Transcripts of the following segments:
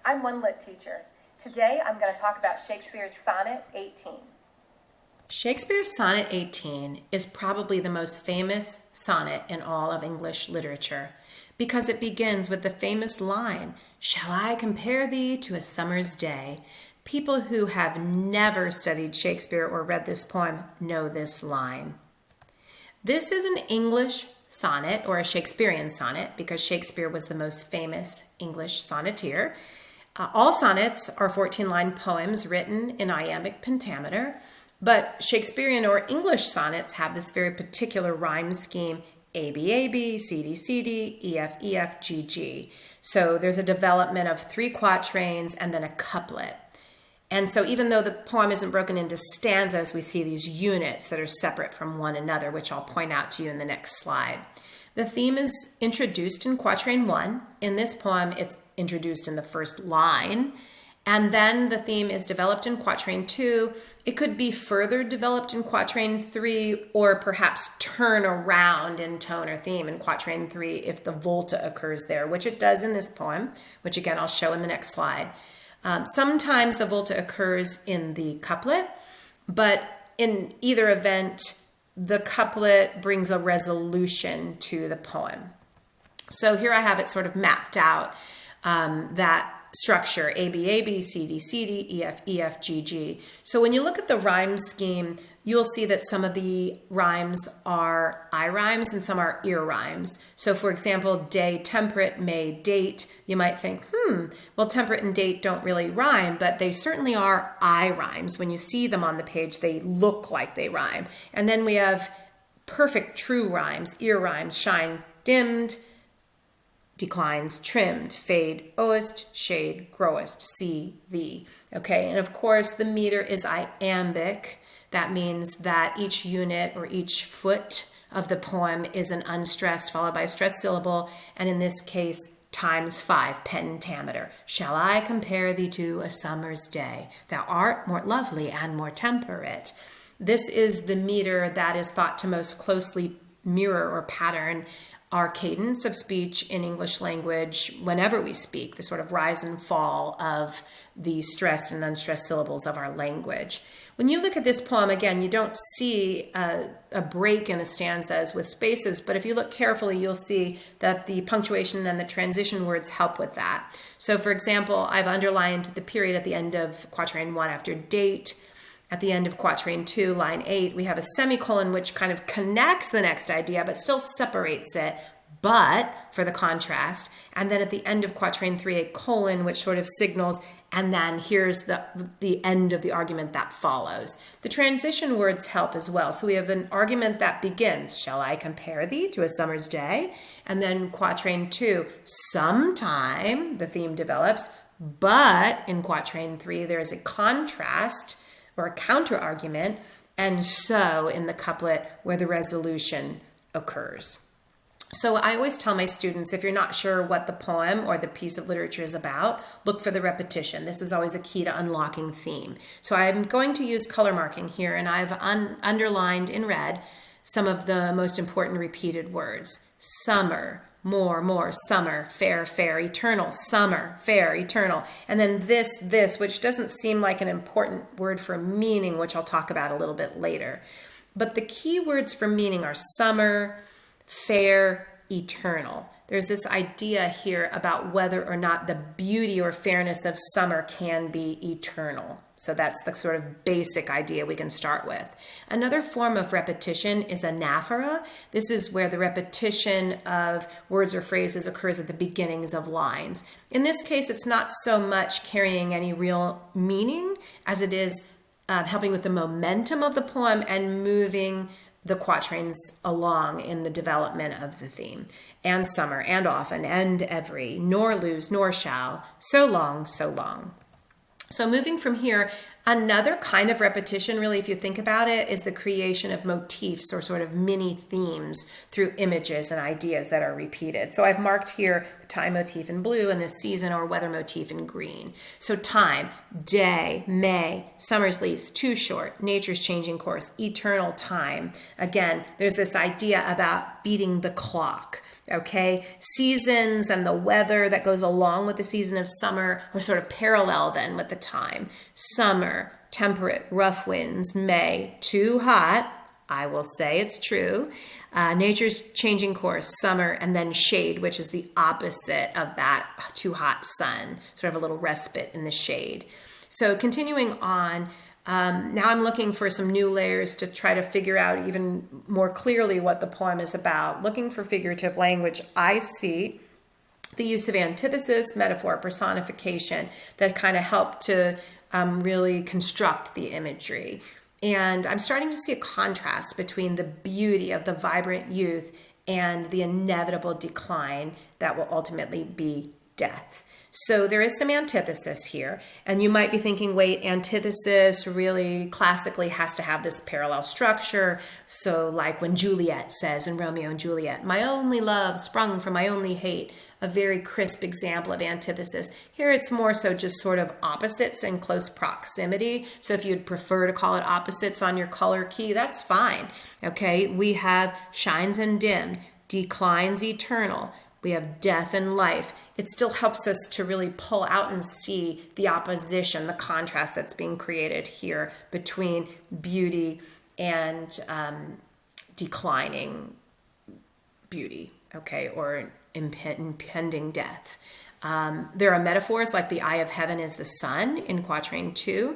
I'm one lit teacher. Today I'm going to talk about Shakespeare's Sonnet 18. Shakespeare's Sonnet 18 is probably the most famous sonnet in all of English literature because it begins with the famous line, "Shall I compare thee to a summer's day?" People who have never studied Shakespeare or read this poem know this line. This is an English sonnet or a Shakespearean sonnet because Shakespeare was the most famous English sonneteer. All sonnets are 14-line poems written in iambic pentameter, but Shakespearean or English sonnets have this very particular rhyme scheme, A, B, A, B, C, D, C, D, E, F, E, F, G, G. So there's a development of 3 quatrains and then a couplet. And so even though the poem isn't broken into stanzas, we see these units that are separate from one another, which I'll point out to you in the next slide. The theme is introduced in quatrain 1. In this poem, it's introduced in the first line. And then the theme is developed in quatrain 2. It could be further developed in quatrain 3 or perhaps turn around in tone or theme in quatrain 3 if the volta occurs there, which it does in this poem, which again I'll show in the next slide. Sometimes the volta occurs in the couplet, but in either event, the couplet brings a resolution to the poem. So here I have it sort of mapped out, that structure, A, B, A, B, C, D, C, D, E, F, E, F, G, G. So when you look at the rhyme scheme, you'll see that some of the rhymes are I rhymes and some are ear rhymes. So for example, day, temperate, May, date, you might think, well, temperate and date don't really rhyme, but they certainly are I rhymes. When you see them on the page, they look like they rhyme. And then we have perfect true rhymes, ear rhymes, shine, dimmed, declines, trimmed, fade, oest, shade, growest, C, V. Okay, and of course the meter is iambic. That means that each unit or each foot of the poem is an unstressed followed by a stressed syllable, and in this case, times 5, pentameter. Shall I compare thee to a summer's day? Thou art more lovely and more temperate. This is the meter that is thought to most closely mirror or pattern our cadence of speech in English language whenever we speak, the sort of rise and fall of the stressed and unstressed syllables of our language. When you look at this poem, again, you don't see a break in the stanzas with spaces, but if you look carefully, you'll see that the punctuation and the transition words help with that. So for example, I've underlined the period at the end of quatrain 1 after date. At the end of quatrain 2, line 8, we have a semicolon which kind of connects the next idea but still separates it, but for the contrast. And then at the end of quatrain 3, a colon which sort of signals, and then here's the end of the argument that follows. The transition words help as well. So we have an argument that begins, shall I compare thee to a summer's day? And then quatrain 2, sometime the theme develops, but in quatrain 3 there is a contrast or a counter argument, and so in the couplet where the resolution occurs. So I always tell my students, if you're not sure what the poem or the piece of literature is about, look for the repetition. This is always a key to unlocking theme. So I'm going to use color marking here, and I've underlined in red some of the most important repeated words. Summer, more, summer, fair, fair, eternal, summer, fair, eternal. And then this, which doesn't seem like an important word for meaning, which I'll talk about a little bit later. But the key words for meaning are summer, fair, eternal. There's this idea here about whether or not the beauty or fairness of summer can be eternal. So that's the sort of basic idea we can start with. Another form of repetition is anaphora. This is where the repetition of words or phrases occurs at the beginnings of lines. In this case, it's not so much carrying any real meaning as it is helping with the momentum of the poem and moving the quatrains along in the development of the theme. And summer, and often, and every, nor lose, nor shall, so long, so long. So moving from here, another kind of repetition, really, if you think about it, is the creation of motifs or sort of mini themes through images and ideas that are repeated. So I've marked here the time motif in blue and the season or weather motif in green. So time, day, May, summer's leaves, too short, nature's changing course, eternal time. Again, there's this idea about beating the clock. Okay, seasons and the weather that goes along with the season of summer are sort of parallel then with the time. Summer, temperate, rough winds. May, too hot. I will say it's true. Nature's changing course, summer, and then shade, which is the opposite of that too hot sun, sort of a little respite in the shade. So continuing on, now I'm looking for some new layers to try to figure out even more clearly what the poem is about. Looking for figurative language, I see the use of antithesis, metaphor, personification that kind of help to really construct the imagery. And I'm starting to see a contrast between the beauty of the vibrant youth and the inevitable decline that will ultimately be death. So there is some antithesis here. And you might be thinking, wait, antithesis really classically has to have this parallel structure. So like when Juliet says in Romeo and Juliet, my only love sprung from my only hate, a very crisp example of antithesis. Here it's more so just sort of opposites in close proximity. So if you'd prefer to call it opposites on your color key, that's fine. Okay, we have shines and dim, declines eternal. We have death and life. It still helps us to really pull out and see the opposition, the contrast that's being created here between beauty and declining beauty, okay, or impending death. There are metaphors like the eye of heaven is the sun in quatrain 2.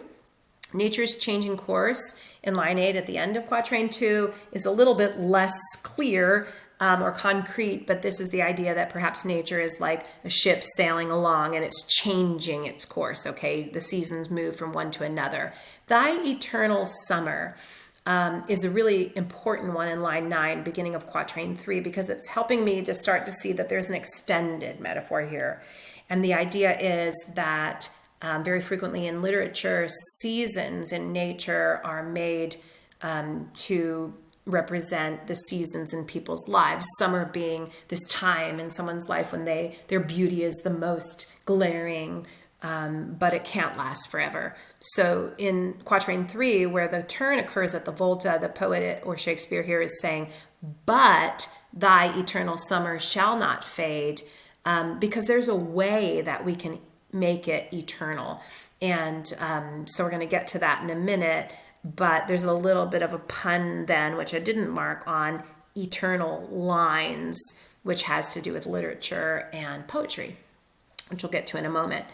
Nature's changing course in line 8 at the end of quatrain 2 is a little bit less clear or concrete, but this is the idea that perhaps nature is like a ship sailing along and it's changing its course, okay? The seasons move from one to another. Thy eternal summer is a really important one in line 9, beginning of quatrain 3, because it's helping me to start to see that there's an extended metaphor here. And the idea is that very frequently in literature, seasons in nature are made to represent the seasons in people's lives. Summer being this time in someone's life when their beauty is the most glaring, but it can't last forever. So in quatrain 3, where the turn occurs at the volta, the poet or Shakespeare here is saying, but thy eternal summer shall not fade, because there's a way that we can make it eternal. And so we're going to get to that in a minute. But there's a little bit of a pun then, which I didn't mark, on eternal lines, which has to do with literature and poetry, which we'll get to in a moment.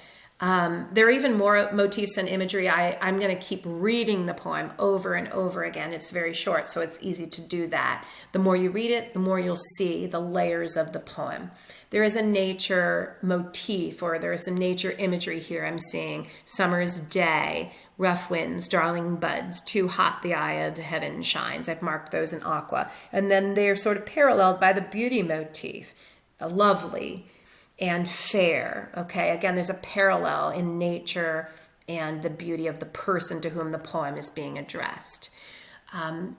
There are even more motifs and imagery. I'm going to keep reading the poem over and over again. It's very short, so it's easy to do that. The more you read it, the more you'll see the layers of the poem. There is a nature motif, or there is some nature imagery here. I'm seeing summer's day, rough winds, darling buds, too hot the eye of heaven shines. I've marked those in aqua. And then they're sort of paralleled by the beauty motif, lovely and fair. Okay, again, there's a parallel in nature and the beauty of the person to whom the poem is being addressed.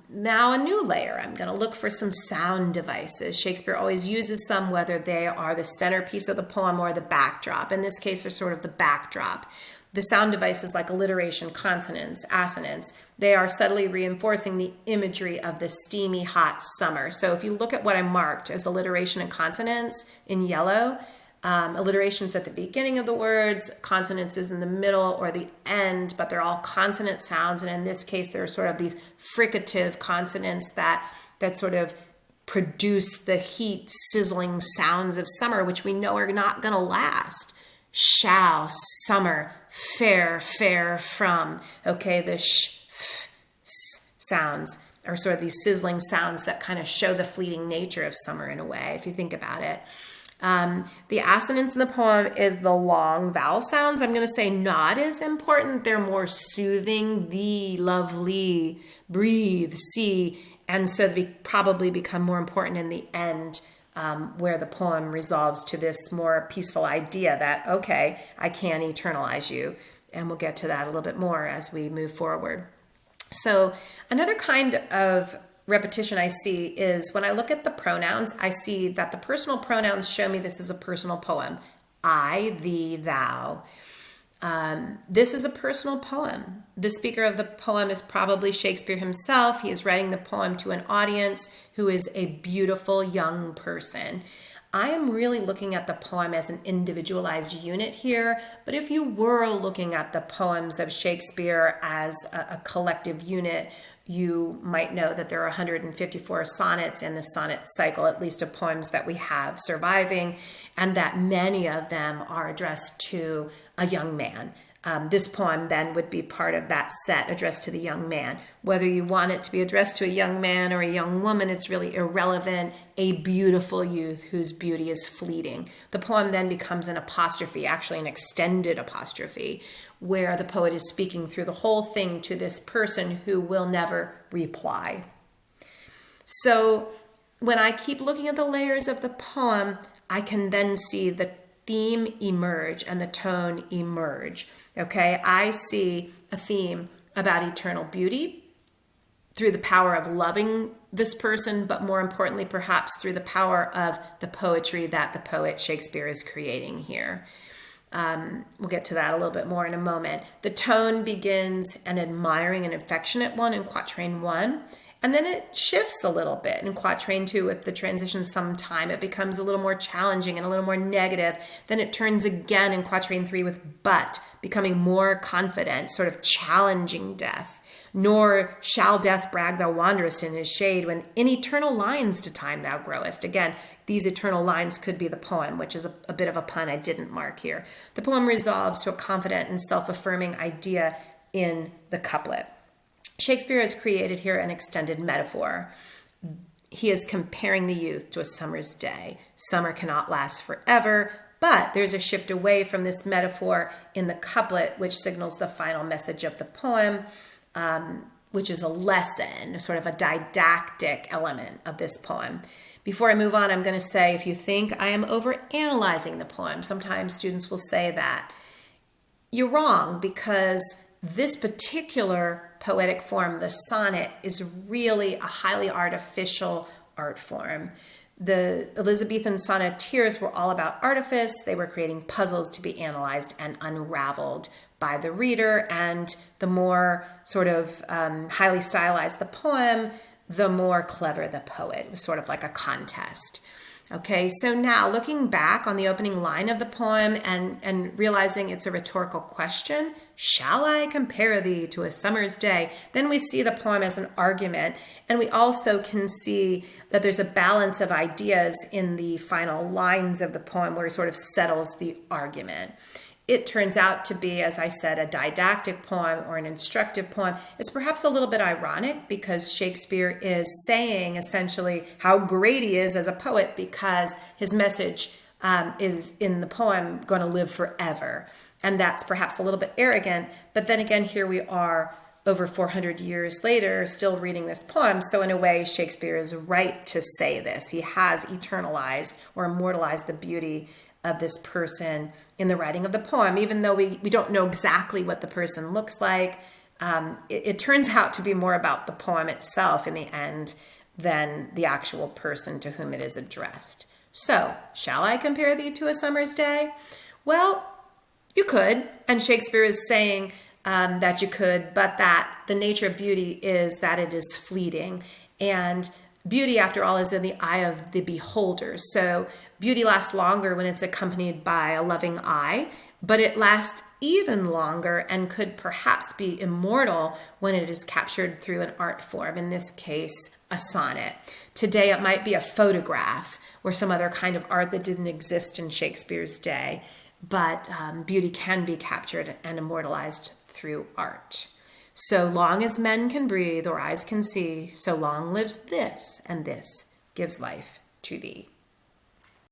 Now a new layer. I'm going to look for some sound devices. Shakespeare always uses some, whether they are the centerpiece of the poem or the backdrop. In this case, they're sort of the backdrop. The sound devices like alliteration, consonants, assonance, they are subtly reinforcing the imagery of the steamy, hot summer. So if you look at what I marked as alliteration and consonants in yellow, alliterations at the beginning of the words, consonants is in the middle or the end, but they're all consonant sounds. And in this case, there are sort of these fricative consonants that sort of produce the heat, sizzling sounds of summer, which we know are not going to last. Shall, summer, fair, fair from. Okay, the sh, f, s sounds are sort of these sizzling sounds that kind of show the fleeting nature of summer in a way, if you think about it. The assonance in the poem is the long vowel sounds. I'm going to say not as important. They're more soothing, the, lovely, breathe, see. And so they probably become more important in the end, where the poem resolves to this more peaceful idea that, okay, I can eternalize you. And we'll get to that a little bit more as we move forward. So another kind of repetition I see is when I look at the pronouns, I see that the personal pronouns show me this is a personal poem. I, thee, thou. This is a personal poem. The speaker of the poem is probably Shakespeare himself. He is writing the poem to an audience who is a beautiful young person. I am really looking at the poem as an individualized unit here, but if you were looking at the poems of Shakespeare as a collective unit, you might know that there are 154 sonnets in the sonnet cycle, at least of poems that we have surviving, and that many of them are addressed to a young man. This poem then would be part of that set addressed to the young man. Whether you want it to be addressed to a young man or a young woman, it's really irrelevant. A beautiful youth whose beauty is fleeting. The poem then becomes an apostrophe, actually an extended apostrophe, where the poet is speaking through the whole thing to this person who will never reply. So when I keep looking at the layers of the poem, I can then see the theme emerge and the tone emerge. Okay, I see a theme about eternal beauty through the power of loving this person, but more importantly, perhaps through the power of the poetry that the poet Shakespeare is creating here. We'll get to that a little bit more in a moment. The tone begins an admiring and affectionate one in quatrain 1, and then it shifts a little bit in quatrain 2 with the transition sometime. It becomes a little more challenging and a little more negative. Then it turns again in quatrain 3 with but, becoming more confident, sort of challenging death. Nor shall death brag thou wanderest in his shade, when in eternal lines to time thou growest. Again, these eternal lines could be the poem, which is a bit of a pun I didn't mark here. The poem resolves to a confident and self-affirming idea in the couplet. Shakespeare has created here an extended metaphor. He is comparing the youth to a summer's day. Summer cannot last forever, but there's a shift away from this metaphor in the couplet, which signals the final message of the poem, which is a lesson, sort of a didactic element of this poem. Before I move on, I'm going to say, if you think I am overanalyzing the poem, sometimes students will say that. You're wrong, because this particular poetic form, the sonnet, is really a highly artificial art form. The Elizabethan sonneteers were all about artifice. They were creating puzzles to be analyzed and unraveled by the reader, and the more sort of highly stylized the poem, the more clever the poet. It was sort of like a contest. Okay, so now looking back on the opening line of the poem and realizing it's a rhetorical question, shall I compare thee to a summer's day? Then we see the poem as an argument, and we also can see that there's a balance of ideas in the final lines of the poem where it sort of settles the argument. It turns out to be, as I said, a didactic poem or an instructive poem. It's perhaps a little bit ironic because Shakespeare is saying essentially how great he is as a poet because his message is in the poem going to live forever. And that's perhaps a little bit arrogant. But then again, here we are over 400 years later still reading this poem. So in a way, Shakespeare is right to say this. He has eternalized or immortalized the beauty of this person in the writing of the poem, even though we don't know exactly what the person looks like. It turns out to be more about the poem itself in the end than the actual person to whom it is addressed. So, shall I compare thee to a summer's day? Well, you could, and Shakespeare is saying that you could, but that the nature of beauty is that it is fleeting, and beauty, after all, is in the eye of the beholder. So beauty lasts longer when it's accompanied by a loving eye, but it lasts even longer and could perhaps be immortal when it is captured through an art form, in this case, a sonnet. Today, it might be a photograph or some other kind of art that didn't exist in Shakespeare's day, but beauty can be captured and immortalized through art. So long as men can breathe or eyes can see, so long lives this, and this gives life to thee.